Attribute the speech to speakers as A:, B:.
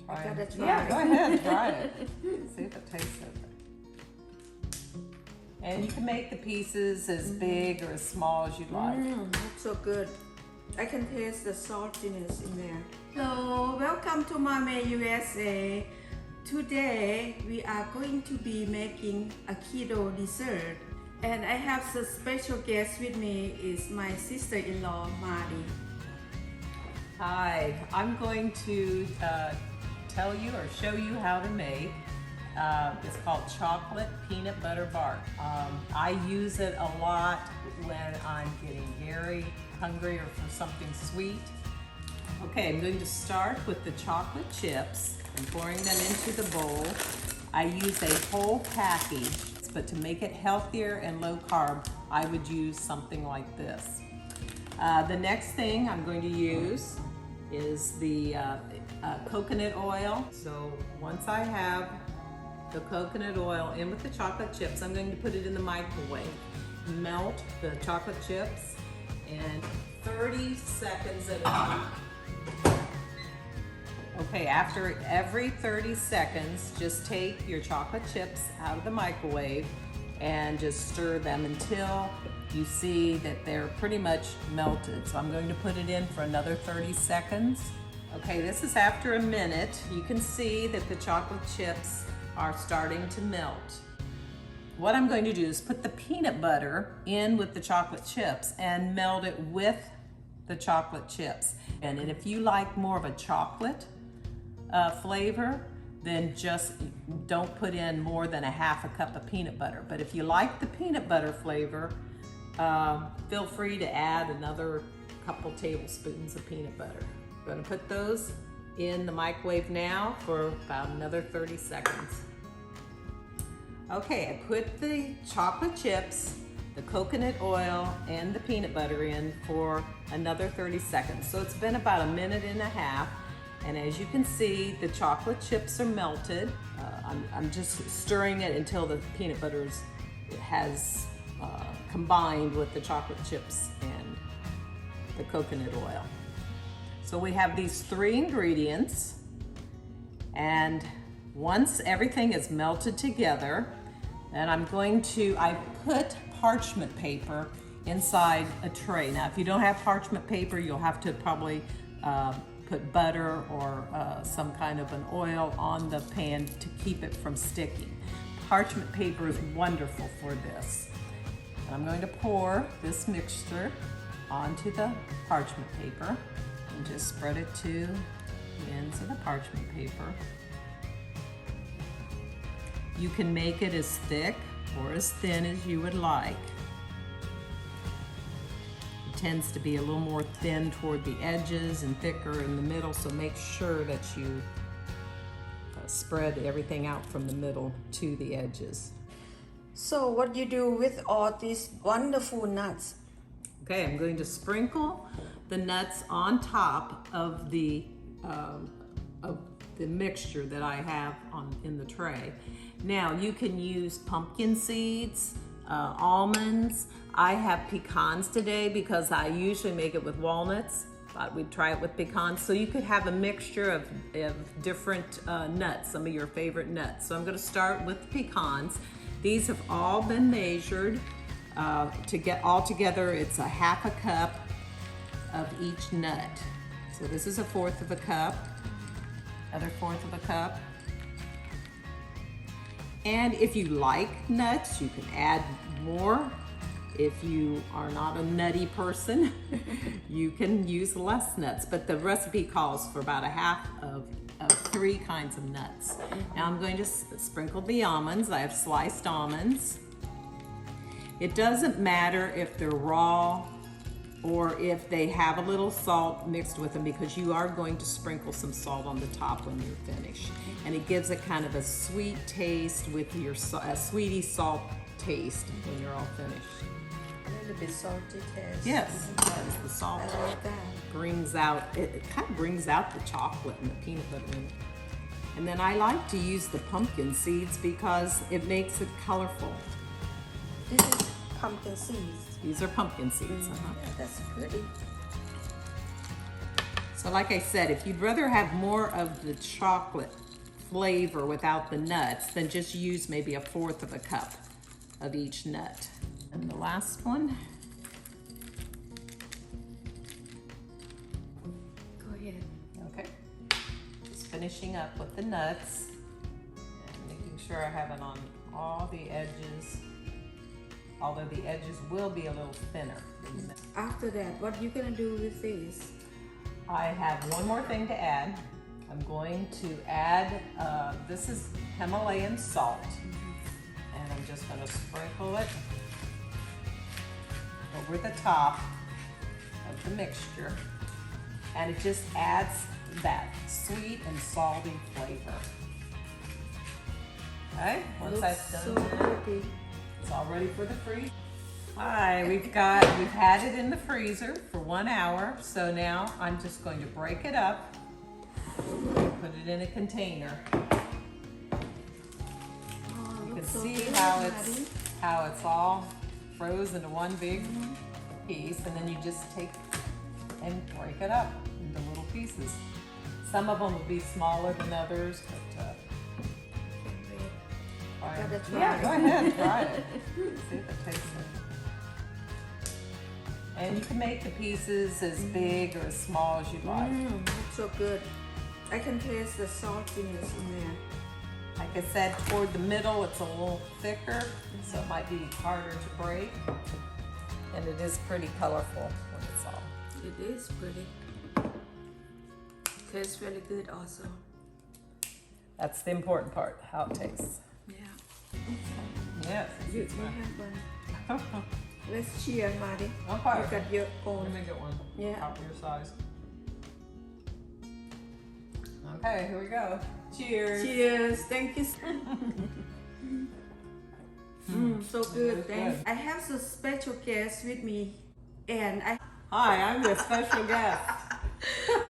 A: Try
B: I gotta
A: it.
B: try.
A: Yeah, go ahead, try it. See if it tastes it. And you can make the pieces as big or as small as you'd like.
B: That's so good. I can taste the saltiness in there. So, welcome to Mame USA. Today, we are going to be making a keto dessert. And I have a special guest with me is my sister-in-law, Marty.
A: Hi, I'm going to tell you or show you how to make. It's called chocolate peanut butter bar. I use it a lot when I'm getting very hungry or for something sweet. Okay, I'm going to start with the chocolate chips and pouring them into the bowl. I use a whole package, but to make it healthier and low carb, I would use something like this. The next thing I'm going to use is the coconut oil. So once I have the coconut oil in with the chocolate chips, I'm going to put it in the microwave. Melt the chocolate chips and 30 seconds at a time. Okay, after every 30 seconds, just take your chocolate chips out of the microwave and just stir them until you see that they're pretty much melted. So I'm going to put it in for another 30 seconds. Okay, this is after a minute. You can see that the chocolate chips are starting to melt. What I'm going to do is put the peanut butter in with the chocolate chips and melt it with the chocolate chips. And if you like more of a chocolate flavor, then just don't put in more than a half a cup of peanut butter. But if you like the peanut butter flavor, feel free to add another couple tablespoons of peanut butter. I'm going to put those in the microwave now for about another 30 seconds. Okay, I put the chocolate chips, the coconut oil, and the peanut butter in for another 30 seconds. So it's been about a minute and a half. And as you can see, the chocolate chips are melted. I'm just stirring it until the peanut butter has combined with the chocolate chips and the coconut oil. So we have these three ingredients, and once everything is melted together, then I put parchment paper inside a tray. Now, if you don't have parchment paper, you'll have to probably put butter or some kind of an oil on the pan to keep it from sticking. Parchment paper is wonderful for this. And I'm going to pour this mixture onto the parchment paper and just spread it to the ends of the parchment paper. You can make it as thick or as thin as you would like. It tends to be a little more thin toward the edges and thicker in the middle, so make sure that you spread everything out from the middle to the edges.
B: So, what you do with all these wonderful nuts?
A: Okay, I'm going to sprinkle the nuts on top of the mixture that I have in the tray. Now, you can use pumpkin seeds, almonds. I have pecans today because I usually make it with walnuts. Thought we'd try it with pecans. So you could have a mixture of different nuts, some of your favorite nuts. So I'm going to start with the pecans. These have all been measured. To get all together, it's a half a cup of each nut. So this is a fourth of a cup, other fourth of a cup. And if you like nuts, you can add more. If you are not a nutty person, you can use less nuts, but the recipe calls for about a half of 3 kinds of nuts. Now I'm going to sprinkle the almonds. I have sliced almonds. It doesn't matter if they're raw or if they have a little salt mixed with them, because you are going to sprinkle some salt on the top when you're finished. And it gives it kind of a sweet taste with your sweetie salt taste when you're all finished.
B: A little bit salty taste.
A: Yes, because the salt
B: I like that.
A: brings out, it kind of brings out the chocolate and the peanut butter in it. And then I like to use the pumpkin seeds because it makes it colorful.
B: This is pumpkin seeds.
A: These are pumpkin seeds.
B: Yeah, that's pretty.
A: So like I said, if you'd rather have more of the chocolate flavor without the nuts, then just use maybe 1/4 of a cup of each nut. And the last one.
B: Go ahead.
A: Okay. Just finishing up with the nuts and making sure I have it on all the edges, although the edges will be a little thinner.
B: After that, what are you gonna do with this?
A: I have one more thing to add. I'm going to add, this is Himalayan salt, and I'm just going to sprinkle it over the top of the mixture, and it just adds that sweet and salty flavor. Okay, once I've done
B: so
A: that,
B: pretty.
A: it's all ready for the freeze. Hi, we've had it in the freezer for 1 hour, so now I'm just going to break it up, put it in a container. You can see how it's all froze into one big piece, and then you just take and break it up into little pieces. Some of them will be smaller than others, but
B: Gotta try.
A: yeah, go ahead, try it. See if it tastes good. And you can make the pieces as big or as small as you like.
B: That's so good. I can taste the saltiness in there.
A: Like I said, toward the middle, it's a little thicker, so it might be harder to break. And it is pretty colorful when it's all.
B: It is pretty. Tastes really good also.
A: That's the important part, how it tastes.
B: Yeah.
A: Yes.
B: You have one. Let's cheer, Marty.
A: Okay.
B: You got your own.
A: Let me get one.
B: Yeah.
A: About your size. Okay, here we go. Cheers.
B: Cheers. Thank you. So good.
A: It is
B: Thanks.
A: good.
B: I have some special guests with me, and
A: Hi, I'm your special guest.